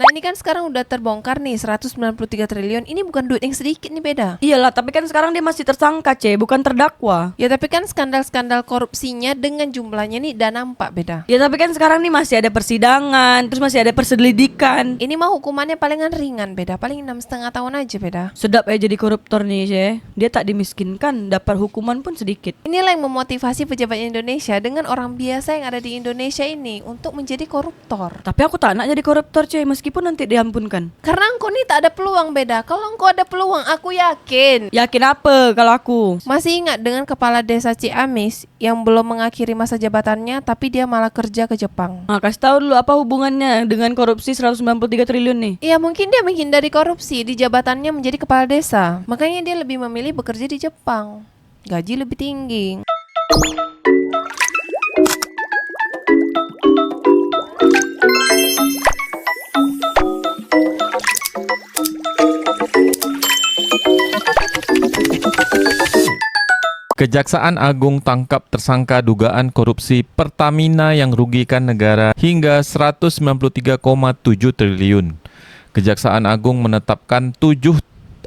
Nah ini kan sekarang udah terbongkar nih 193 triliun. Ini bukan duit yang sedikit nih, beda. Iyalah, tapi kan sekarang dia masih tersangka, bukan terdakwa. Ya tapi kan skandal-skandal korupsinya dengan jumlahnya nih udah nampak, beda. Ya tapi kan sekarang nih masih ada persidangan, terus masih ada perselidikan. Ini mah hukumannya palingan ringan, beda. Paling 6,5 tahun aja, beda. Sedap ya jadi koruptor nih, Dia tak dimiskinkan, dapat hukuman pun sedikit. Inilah yang memotivasi pejabat Indonesia dengan orang biasa yang ada di Indonesia ini untuk menjadi koruptor. Tapi aku tak nak jadi koruptor, meskipun nanti diampunkan. Karena engkau nih tak ada peluang, beda. Kalau engkau ada peluang, aku yakin. Yakin apa kalau aku? Masih ingat dengan kepala desa Ciamis yang belum mengakhiri masa jabatannya, tapi dia malah kerja ke Jepang. Nah, kasih tahu dulu apa hubungannya dengan korupsi 193 triliun nih. Ya mungkin dia menghindari korupsi di jabatannya menjadi kepala desa. Makanya dia lebih memilih bekerja di Jepang. Gaji lebih tinggi. Kejaksaan Agung tangkap tersangka dugaan korupsi Pertamina yang rugikan negara hingga 193,7 triliun. Kejaksaan Agung menetapkan 7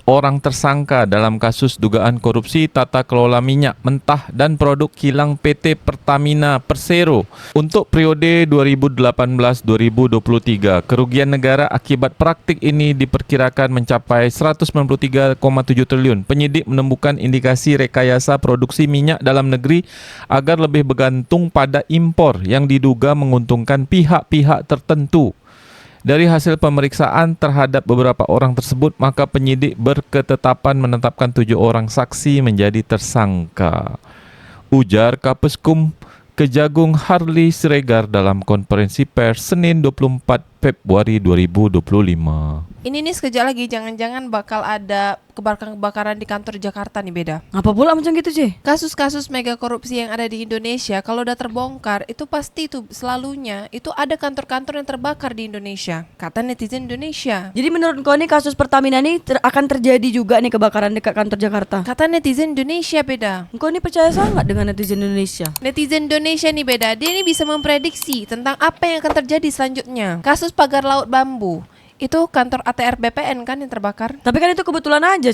orang tersangka dalam kasus dugaan korupsi tata kelola minyak mentah dan produk kilang PT Pertamina Persero untuk periode 2018-2023. Kerugian negara akibat praktik ini diperkirakan mencapai 193,7 triliun. Penyidik menemukan indikasi rekayasa produksi minyak dalam negeri agar lebih bergantung pada impor yang diduga menguntungkan pihak-pihak tertentu. Dari hasil pemeriksaan terhadap beberapa orang tersebut, maka penyidik berketetapan menetapkan 7 orang saksi menjadi tersangka. Ujar Kapuskum Kejagung Harley Siregar dalam konferensi pers Senin 24 Februari 2025. Ini nih sekejap lagi jangan-jangan bakal ada kebakaran di kantor Jakarta nih, beda. Apa pula macam gitu, Kasus-kasus mega korupsi yang ada di Indonesia kalau udah terbongkar itu pasti itu selalunya itu ada kantor-kantor yang terbakar di Indonesia, kata netizen Indonesia. Jadi menurut kau nih kasus Pertamina nih akan terjadi juga nih kebakaran dekat kantor Jakarta? Kata netizen Indonesia, beda. Kau nih percaya sangat dengan netizen Indonesia? Netizen Indonesia nih beda. Dia ini bisa memprediksi tentang apa yang akan terjadi selanjutnya. Kasus pagar laut bambu. Itu kantor ATR BPN kan yang terbakar. Tapi kan itu kebetulan aja,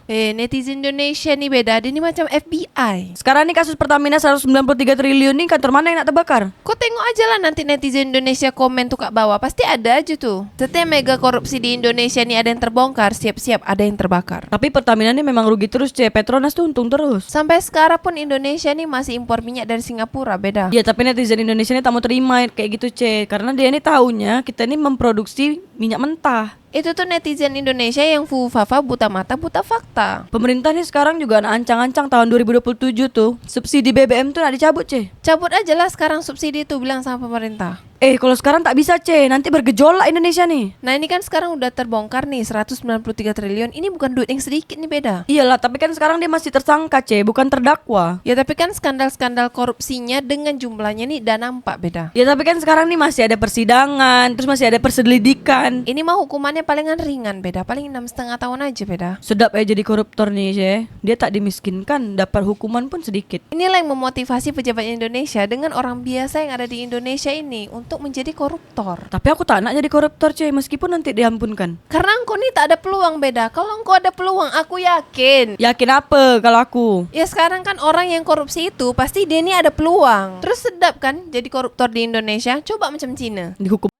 Netizen Indonesia nih beda. Dia ini macam FBI. Sekarang nih kasus Pertamina 193 triliun nih kantor mana yang nak terbakar? Kau tengok aja lah nanti netizen Indonesia komen tuh kat bawah. Pasti ada aja tuh. Setiap mega korupsi di Indonesia nih ada yang terbongkar, siap-siap ada yang terbakar. Tapi Pertamina nih memang rugi terus, Petronas tuh untung terus. Sampai sekarang pun Indonesia nih masih impor minyak dari Singapura, beda. Ya tapi netizen Indonesia nih tak mau terima kayak gitu, karena dia nih taunya kita nih memproduksi minyak mentah. Itu tuh netizen Indonesia yang fufafa, buta mata, buta fakta. Pemerintah nih sekarang juga ancang-ancang tahun 2027 tuh subsidi BBM tuh nak dicabut, Cabut aja lah sekarang subsidi tuh, bilang sama pemerintah. Kalau sekarang tak bisa, nanti bergejolak Indonesia nih. Nah ini kan sekarang udah terbongkar nih 193 triliun. Ini bukan duit yang sedikit nih, beda. Iyalah, tapi kan sekarang dia masih tersangka, bukan terdakwa. Ya tapi kan skandal-skandal korupsinya dengan jumlahnya nih udah nampak, beda. Ya tapi kan sekarang nih masih ada persidangan, terus masih ada perselidikan. Ini mah hukumannya palingan ringan, beda. Paling 6,5 tahun aja, beda. Sedap ya jadi koruptor nih, Dia tak dimiskinkan, dapat hukuman pun sedikit. Inilah yang memotivasi pejabat Indonesia dengan orang biasa yang ada di Indonesia ini untuk menjadi koruptor. Tapi aku tak nak jadi koruptor, meskipun nanti diampunkan. Karena engkau nih tak ada peluang, beda. Kalau engkau ada peluang, aku yakin. Yakin apa kalau aku? Ya sekarang kan orang yang korupsi itu pasti dia nih ada peluang. Terus sedap kan jadi koruptor di Indonesia? Coba macam Cina. Dihukum.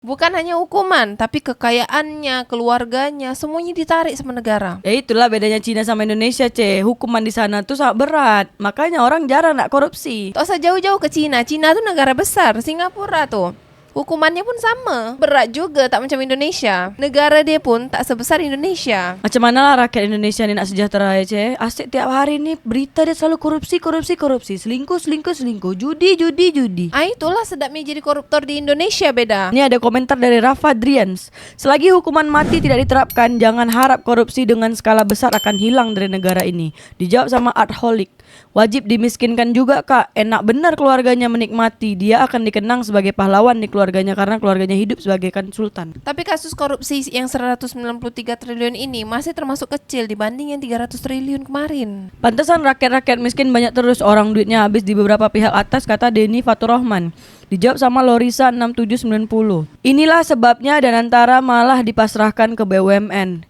Bukan hanya hukuman, tapi kekayaannya, keluarganya, semuanya ditarik sama negara. Ya itulah bedanya Cina sama Indonesia, Hukuman di sana tuh sangat berat. Makanya orang jarang nak korupsi. Tak usah jauh-jauh ke Cina. Cina tuh negara besar. Singapura tuh hukumannya pun sama, berat juga, tak macam Indonesia. Negara dia pun tak sebesar Indonesia. Macam mana lah rakyat Indonesia ni nak sejahtera, Asyik tiap hari ni berita dia selalu korupsi, selingkuh, judi. Itulah sedapnya jadi koruptor di Indonesia, beda. Ini ada komentar dari Rafa Drians. Selagi hukuman mati tidak diterapkan, jangan harap korupsi dengan skala besar akan hilang dari negara ini. Dijawab sama Artholik. Wajib dimiskinkan juga, Kak. Enak benar keluarganya menikmati. Dia akan dikenang sebagai pahlawan di keluarga keluarganya karena keluarganya hidup sebagaikan sultan. Tapi kasus korupsi yang 193 triliun ini masih termasuk kecil dibanding yang 300 triliun kemarin. Pantesan rakyat-rakyat miskin banyak terus, orang duitnya habis di beberapa pihak atas, kata Denny Faturrahman. Dijawab sama Lorisa 6790. Inilah sebabnya dan antara malah dipasrahkan ke BUMN.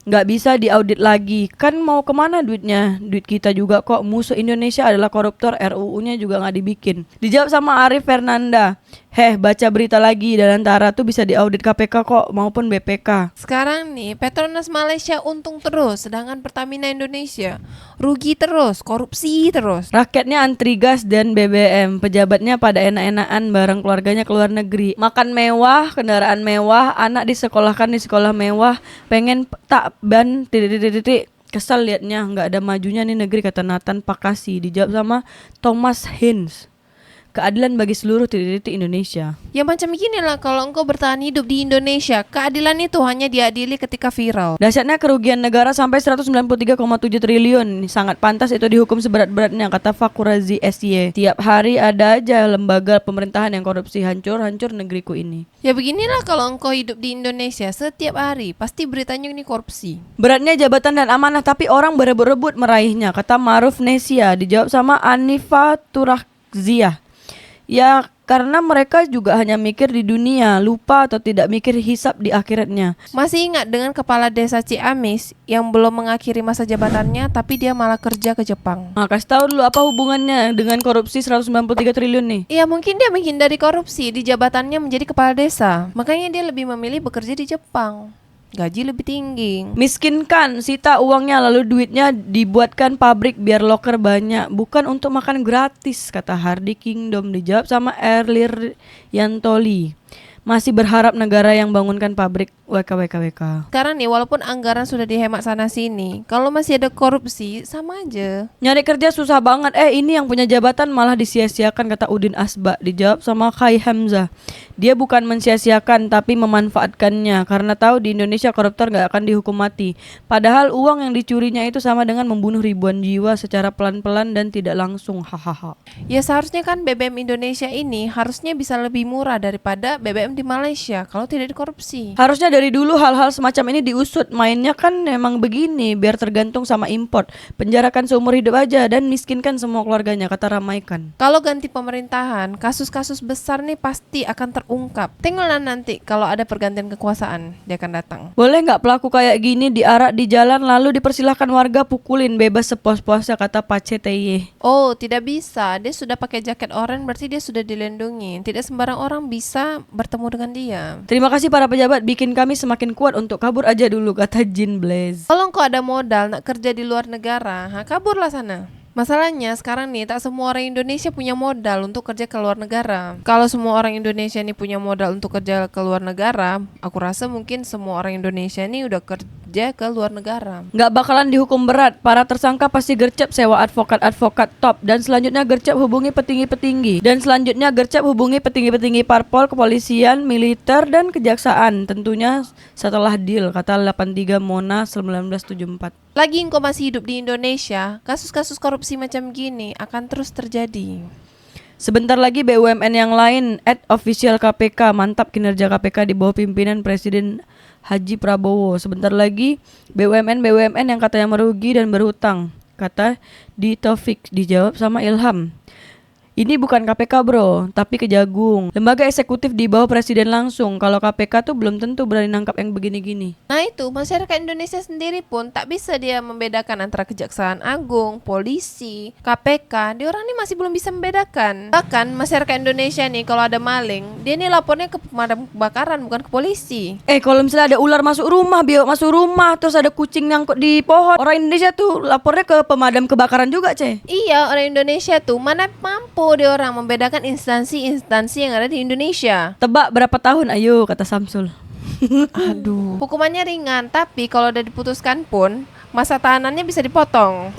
Nggak bisa diaudit lagi. Kan mau kemana duitnya? Duit kita juga kok. Musuh Indonesia adalah koruptor, RUU-nya juga nggak dibikin. Dijawab sama Arif Fernanda. Baca berita lagi, dan antara tuh bisa diaudit KPK kok maupun BPK. Sekarang nih Petronas Malaysia untung terus, sedangkan Pertamina Indonesia rugi terus, korupsi terus. Rakyatnya antri gas dan BBM, pejabatnya pada enak-enakan bareng keluarganya ke luar negeri. Makan mewah, kendaraan mewah, anak disekolahkan di sekolah mewah, pengen tak ban titik. Kesal liatnya, nggak ada majunya nih negeri, kata Nathan Pakasi. Dijawab sama Thomas Hines. Keadilan bagi seluruh titik-titik Indonesia. Ya macam gini lah, kalau engkau bertahan hidup di Indonesia, keadilan itu hanya diadili ketika viral. Dahsyatnya kerugian negara sampai 193,7 triliun. Sangat pantas itu dihukum seberat-beratnya, kata Fakurazi SY. Tiap hari ada aja lembaga pemerintahan yang korupsi. Hancur-hancur negeriku ini. Ya beginilah kalau engkau hidup di Indonesia, setiap hari pasti beritanya ini korupsi. Beratnya jabatan dan amanah, tapi orang berebut-rebut meraihnya, kata Maruf Nesia. Dijawab sama Anifa Turakziah. Ya karena mereka juga hanya mikir di dunia, lupa atau tidak mikir hisab di akhiratnya. Masih ingat dengan kepala desa Ciamis yang belum mengakhiri masa jabatannya tapi dia malah kerja ke Jepang. Nah, kasih tahu dulu apa hubungannya dengan korupsi 193 triliun nih. Ya mungkin dia menghindari korupsi di jabatannya menjadi kepala desa. Makanya dia lebih memilih bekerja di Jepang. Gaji lebih tinggi. Miskinkan, sita uangnya lalu duitnya dibuatkan pabrik biar loker banyak, bukan untuk makan gratis, kata Hardy Kingdom. Dijawab sama Erlir Yantoli. Masih berharap negara yang bangunkan pabrik WK. Sekarang nih walaupun anggaran sudah dihemat sana sini, kalau masih ada korupsi sama aja. Nyari kerja susah banget. Ini yang punya jabatan malah disia-siakan, kata Udin Asba. Dijawab sama Kai Hamzah. Dia bukan mensia-siakan tapi memanfaatkannya, karena tahu di Indonesia koruptor gak akan dihukum mati. Padahal uang yang dicurinya itu sama dengan membunuh ribuan jiwa secara pelan-pelan dan tidak langsung. Hahaha. Ya seharusnya kan BBM Indonesia ini harusnya bisa lebih murah daripada BBM di Malaysia kalau tidak dikorupsi. Harusnya dari dulu hal-hal semacam ini diusut. Mainnya kan memang begini, biar tergantung sama import. Penjarakan seumur hidup aja dan miskinkan semua keluarganya, kata Ramaikan. Kalau ganti pemerintahan, kasus-kasus besar nih pasti akan terungkap. Tengoklah nanti kalau ada pergantian kekuasaan, dia akan datang. Boleh nggak pelaku kayak gini diarak di jalan lalu dipersilahkan warga pukulin bebas sepuas-puasnya, kata Pace Teye. Oh, tidak bisa. Dia sudah pakai jaket oranye, berarti dia sudah dilindungi. Tidak sembarang orang bisa bertemu dengan dia. Terima kasih para pejabat, bikin kami semakin kuat untuk kabur aja dulu, kata Jin Blaze. Kalau engkau ada modal nak kerja di luar negara, kaburlah sana. Masalahnya sekarang nih tak semua orang Indonesia punya modal untuk kerja ke luar negara. Kalau semua orang Indonesia nih punya modal untuk kerja ke luar negara, aku rasa mungkin semua orang Indonesia nih udah kerja ke luar negara. Nggak bakalan dihukum berat. Para tersangka pasti gercep sewa advokat-advokat top. Dan selanjutnya gercep hubungi petinggi-petinggi. Parpol, kepolisian, militer, dan kejaksaan. Tentunya setelah deal, kata 83 Mona 1974. Lagi engkau masih hidup di Indonesia, kasus-kasus korupsi macam gini akan terus terjadi. Sebentar lagi BUMN yang lain @official KPK, mantap kinerja KPK di bawah pimpinan Presiden Haji Prabowo. Sebentar lagi BUMN yang katanya merugi dan berhutang, kata Di Taufik. Dijawab sama Ilham. Ini bukan KPK bro, tapi Kejagung, lembaga eksekutif di bawah presiden langsung. Kalau KPK tuh belum tentu berani nangkap yang begini-gini. Nah itu, masyarakat Indonesia sendiri pun tak bisa dia membedakan antara Kejaksaan Agung, polisi, KPK. Dia orang ini masih belum bisa membedakan. Bahkan masyarakat Indonesia nih kalau ada maling, dia nih lapornya ke pemadam kebakaran bukan ke polisi. Kalau misalnya ada ular masuk rumah, biawak masuk rumah, terus ada kucing nyangkut di pohon, orang Indonesia tuh lapornya ke pemadam kebakaran juga, Iya, orang Indonesia tuh mana mampu dia orang membedakan instansi-instansi yang ada di Indonesia. Tebak berapa tahun? Ayo, kata Samsul. Aduh. Hukumannya ringan, tapi kalau udah diputuskan pun masa tahanannya bisa dipotong.